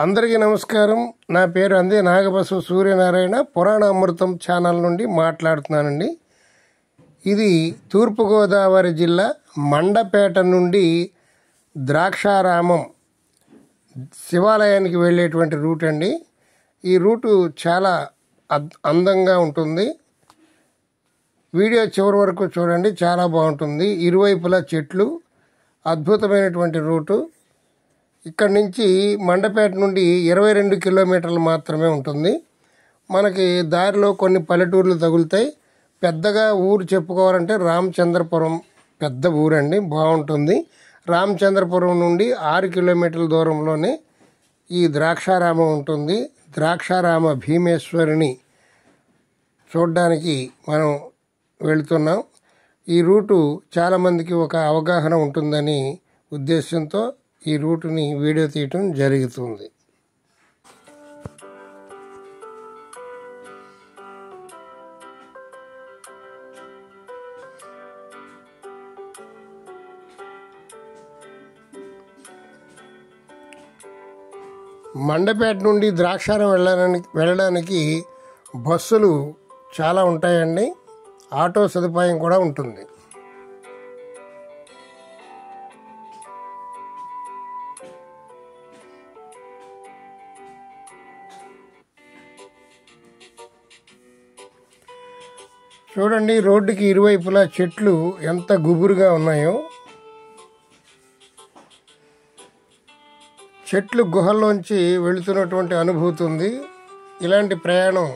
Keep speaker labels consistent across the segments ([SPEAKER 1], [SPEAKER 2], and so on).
[SPEAKER 1] అందరికీ నమస్కారం. నా పేరు అందే నాగబసు సూర్యనారాయణ. పురాణ అమృతం ఛానల్ నుండి మాట్లాడుతున్నానండి. ఇది తూర్పుగోదావరి జిల్లా మండపేట నుండి ద్రాక్షారామం శివాలయానికి వెళ్ళేటువంటి రూట్ అండి. ఈ రూటు చాలా అందంగా ఉంటుంది. వీడియో చివరి వరకు చూడండి, చాలా బాగుంటుంది. ఇరువైపులా చెట్లు, అద్భుతమైనటువంటి రూటు. ఇక్కడి నుంచి మండపేట నుండి 22 కిలోమీటర్లు మాత్రమే ఉంటుంది. మనకి దారిలో కొన్ని పల్లెటూర్లు తగులుతాయి. పెద్దగా ఊరు చెప్పుకోవాలంటే రామచంద్రపురం పెద్ద ఊరండి, బాగుంటుంది. రామచంద్రపురం నుండి 6 కిలోమీటర్ల దూరంలోనే ఈ ద్రాక్షారామం ఉంటుంది. ద్రాక్షారామ భీమేశ్వరిని చూడడానికి మనం వెళుతున్నాం. ఈ రూటు చాలామందికి ఒక అవగాహన ఉంటుందని ఉద్దేశంతో ఈ రూటుని వీడియో తీయటం జరుగుతుంది. మండపేట నుండి ద్రాక్షారం వెళ్ళడానికి బస్సులు చాలా ఉంటాయండి. ఆటో సదుపాయం కూడా ఉంటుంది. చూడండి, రోడ్డుకి ఇరువైపులా చెట్లు ఎంత గుబురుగా ఉన్నాయో. చెట్లు గుహల్లోంచి వెళుతున్నటువంటి అనుభూతి ఉంది. ఇలాంటి ప్రయాణం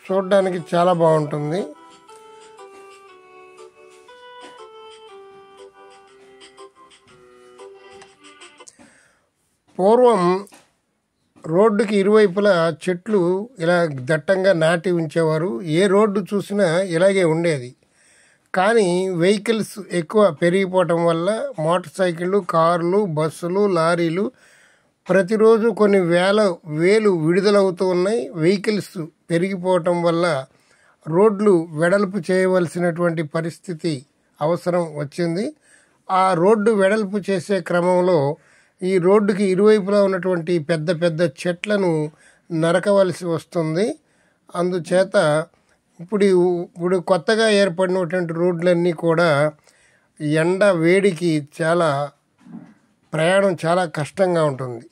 [SPEAKER 1] చూడడానికి చాలా బాగుంటుంది. పూర్వం రోడ్డుకి ఇరువైపులా చెట్లు ఇలా దట్టంగా నాటి ఉంచేవారు. ఏ రోడ్డు చూసినా ఇలాగే ఉండేది. కానీ వెహికల్స్ ఎక్కువ పెరిగిపోవటం వల్ల మోటార్ సైకిళ్ళు, కార్లు, బస్సులు, లారీలు ప్రతిరోజు కొన్ని వేలు విడుదలవుతూ ఉన్నాయి. వెహికల్స్ పెరిగిపోవటం వల్ల రోడ్లు వెడల్పు చేయవలసినటువంటి పరిస్థితి అవసరం వచ్చింది. ఆ రోడ్డు వెడల్పు చేసే క్రమంలో ఈ రోడ్డుకి ఇరువైపులా ఉన్నటువంటి పెద్ద పెద్ద చెట్లను నరకవలసి వస్తుంది. అందుచేత ఇప్పుడు కొత్తగా ఏర్పడినటువంటి రోడ్లన్నీ కూడా ఎండ వేడికి ప్రయాణం చాలా కష్టంగా ఉంటుంది.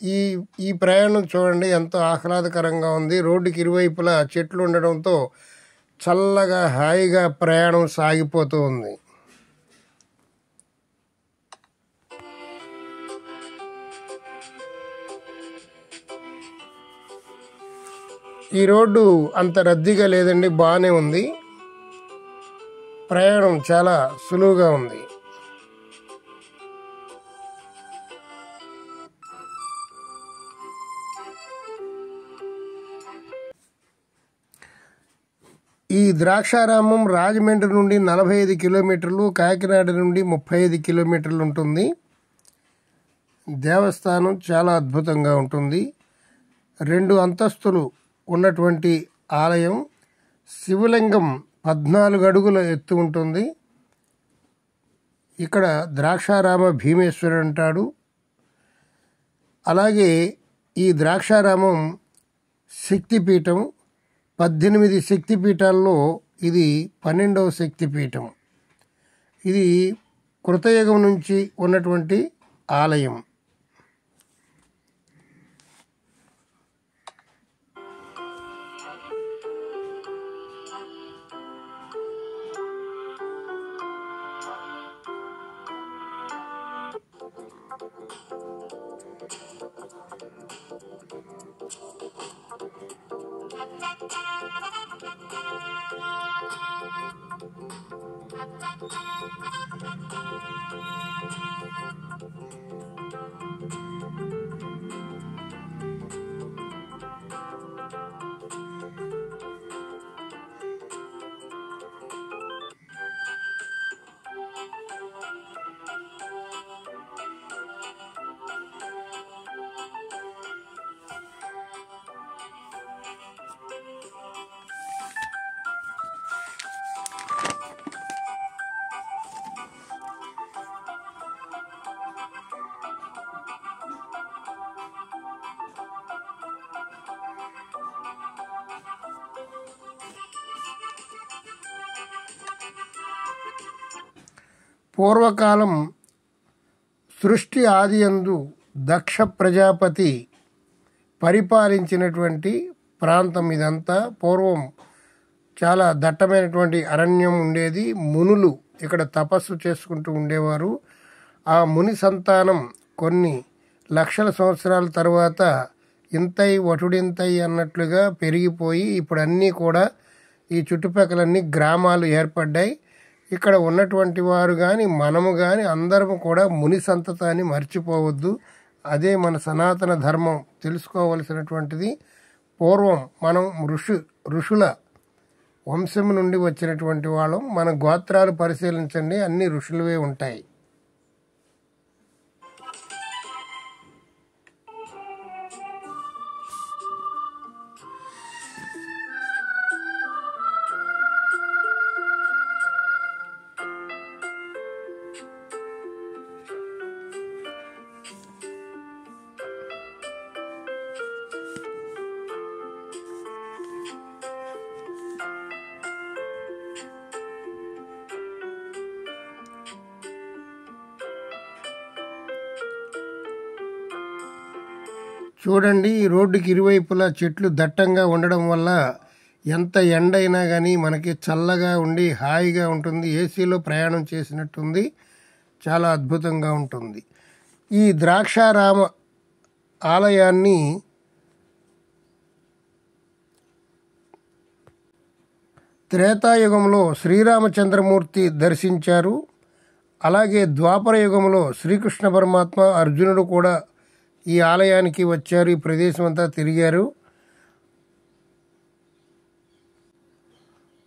[SPEAKER 1] ఈ ప్రయాణం చూడండి, ఎంతో ఆహ్లాదకరంగా ఉంది. రోడ్డుకి ఇరువైపులా చెట్లు ఉండడంతో చల్లగా హాయిగా ప్రయాణం సాగిపోతూ ఉంది. ఈ రోడ్డు అంత రద్దీగా లేదండి, బాగానే ఉంది. ప్రయాణం చాలా సులువుగా ఉంది. ఈ ద్రాక్షారామం రాజమండ్రి నుండి 45 కిలోమీటర్లు, కాకినాడ నుండి 35 కిలోమీటర్లు ఉంటుంది. దేవస్థానం చాలా అద్భుతంగా ఉంటుంది. 2 అంతస్తులు ఉన్నటువంటి ఆలయం. శివలింగం 14 అడుగుల ఎత్తు ఉంటుంది. ఇక్కడ ద్రాక్షారామ భీమేశ్వరుడు అంటాడు. అలాగే ఈ ద్రాక్షారామం శక్తిపీఠం. 18 శక్తిపీఠాల్లో ఇది 12వ శక్తిపీఠం. ఇది కృతయుగం నుంచి ఉన్నటువంటి ఆలయం. పూర్వకాలం సృష్టి ఆదియందు దక్ష ప్రజాపతి పరిపాలించినటువంటి ప్రాంతం ఇదంతా. పూర్వం చాలా దట్టమైనటువంటి అరణ్యం ఉండేది. మునులు ఇక్కడ తపస్సు చేసుకుంటూ ఉండేవారు. ఆ ముని సంతానం కొన్ని లక్షల సంవత్సరాల తర్వాత ఇంతై వటుడింతై అన్నట్లుగా పెరిగిపోయి ఇప్పుడు అన్నీ కూడా ఈ చుట్టుపక్కలన్నీ గ్రామాలు ఏర్పడ్డాయి. ఇక్కడ ఉన్నటువంటి వారు కానీ మనము కానీ అందరము కూడా ముని సంతతాన్ని మర్చిపోవద్దు. అదే మన సనాతన ధర్మం తెలుసుకోవలసినటువంటిది. పూర్వం మనం ఋషుల వంశం నుండి వచ్చినటువంటి వాళ్ళం. మన గోత్రాలు పరిశీలించండి, అన్ని ఋషులవే ఉంటాయి. చూడండి, ఈ రోడ్డుకి ఇరువైపులా చెట్లు దట్టంగా ఉండడం వల్ల ఎంత ఎండైనా కానీ మనకి చల్లగా ఉండి హాయిగా ఉంటుంది. ఏసీలో ప్రయాణం చేసినట్టుంది. చాలా అద్భుతంగా ఉంటుంది. ఈ ద్రాక్షారామ ఆలయాన్ని త్రేతాయుగంలో శ్రీరామచంద్రమూర్తి దర్శించారు. అలాగే ద్వాపర యుగంలో శ్రీకృష్ణ పరమాత్మ, అర్జునుడు కూడా ఈ ఆలయానికి వచ్చారు. ఈ ప్రదేశం అంతా తిరిగారు.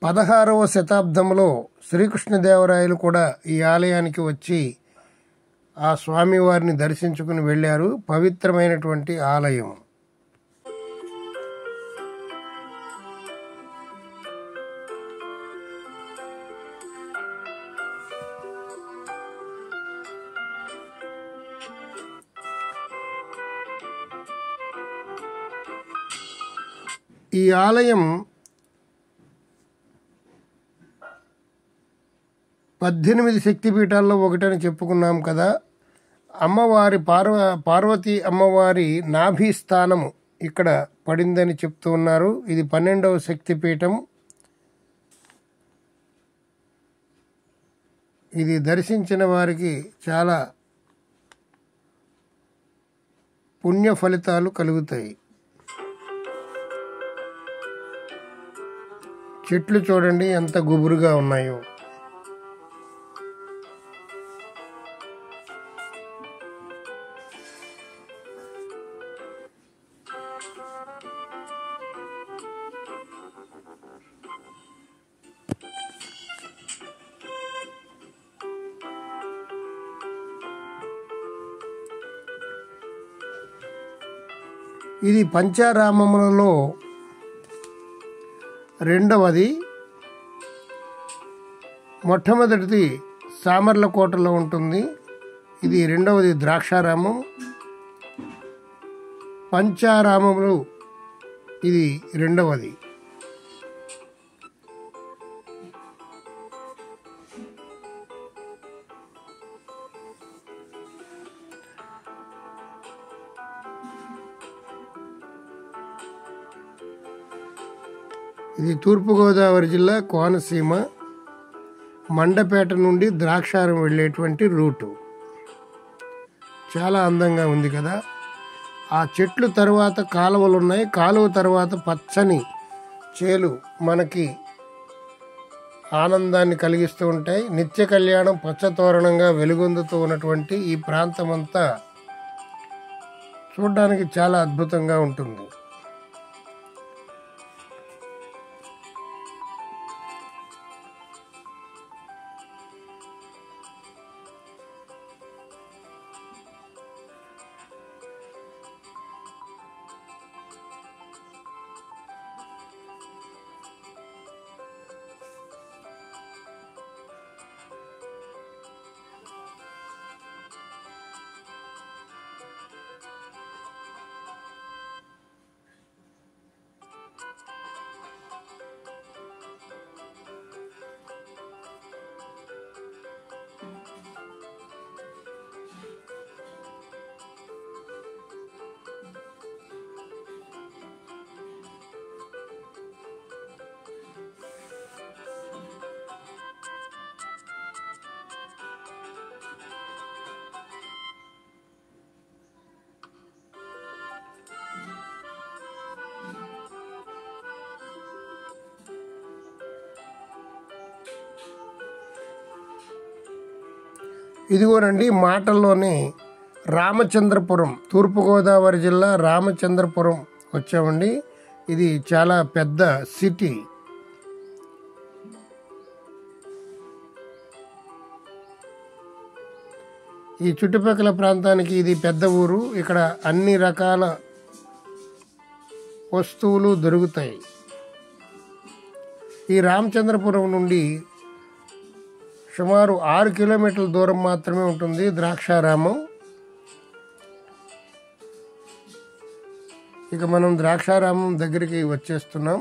[SPEAKER 1] 16వ శతాబ్దంలో శ్రీకృష్ణదేవరాయలు కూడా ఈ ఆలయానికి వచ్చి ఆ స్వామివారిని దర్శించుకుని వెళ్ళారు. పవిత్రమైనటువంటి ఆలయం. ఈ ఆలయం 18 శక్తిపీఠాల్లో ఒకటని చెప్పుకున్నాం కదా. అమ్మవారి పార్వతీ అమ్మవారి నాభి స్థానము ఇక్కడ పడిందని చెప్తూ ఉన్నారు. ఇది 12వ శక్తిపీఠం. ఇది దర్శించిన వారికి చాలా పుణ్య ఫలితాలు కలుగుతాయి. చెట్లు చూడండి ఎంత గుబురుగా ఉన్నాయో. ఇది పంచారామములలో రెండవది. మొట్టమొదటిది సామర్లకోటలో ఉంటుంది. ఇది రెండవది ద్రాక్షారామం. పంచారామములు ఇది రెండవది. ఇది తూర్పుగోదావరి జిల్లా కోనసీమ మండపేట నుండి ద్రాక్షారం వెళ్ళేటువంటి రూటు. చాలా అందంగా ఉంది కదా. ఆ చెట్లు తర్వాత కాలువలు ఉన్నాయి. కాలువ తర్వాత పచ్చని చేలు మనకి ఆనందాన్ని కలిగిస్తూ ఉంటాయి. నిత్య కళ్యాణం పచ్చతోరణంగా వెలుగొందుతూ ఉన్నటువంటి ఈ ప్రాంతం అంతా చూడడానికి చాలా అద్భుతంగా ఉంటుంది. ఇదిగోనండి మాటల్లోనే రామచంద్రపురం, తూర్పుగోదావరి జిల్లా రామచంద్రపురం వచ్చామండి. ఇది చాలా పెద్ద సిటీ. ఈ చుట్టుపక్కల ప్రాంతానికి ఇది పెద్ద ఊరు. ఇక్కడ అన్ని రకాల వస్తువులు దొరుకుతాయి. ఈ రామచంద్రపురం నుండి సుమారు 6 కిలోమీటర్ల దూరం మాత్రమే ఉంటుంది ద్రాక్షారామం. ఇక మనం ద్రాక్షారామం దగ్గరికి వచ్చేస్తున్నాం.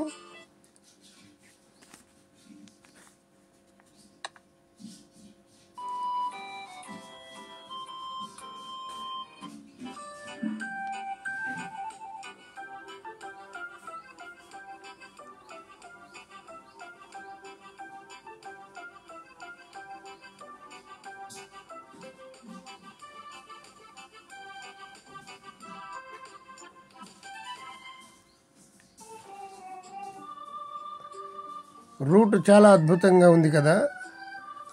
[SPEAKER 1] రూట్ చాలా అద్భుతంగా ఉంది కదా.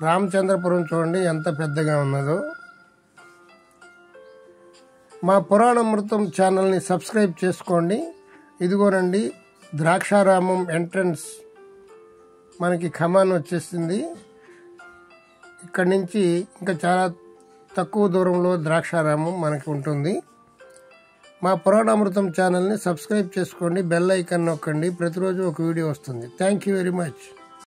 [SPEAKER 1] రామచంద్రపురం చూడండి ఎంత పెద్దగా ఉన్నదో. మా పురాణామృతం ఛానల్ని సబ్స్క్రైబ్ చేసుకోండి. ఇదిగోనండి ద్రాక్షారామం ఎంట్రన్స్ మనకి ఖమాన్ వచ్చేసింది. ఇక్కడి నుంచి ఇంకా చాలా తక్కువ దూరంలో ద్రాక్షారామం మనకి ఉంటుంది. మా పురాణామృతం ఛానల్ని సబ్స్క్రైబ్ చేసుకోండి, బెల్ ఐకాన్ నొక్కండి. ప్రతిరోజు ఒక వీడియో వస్తుంది. Thank you very much.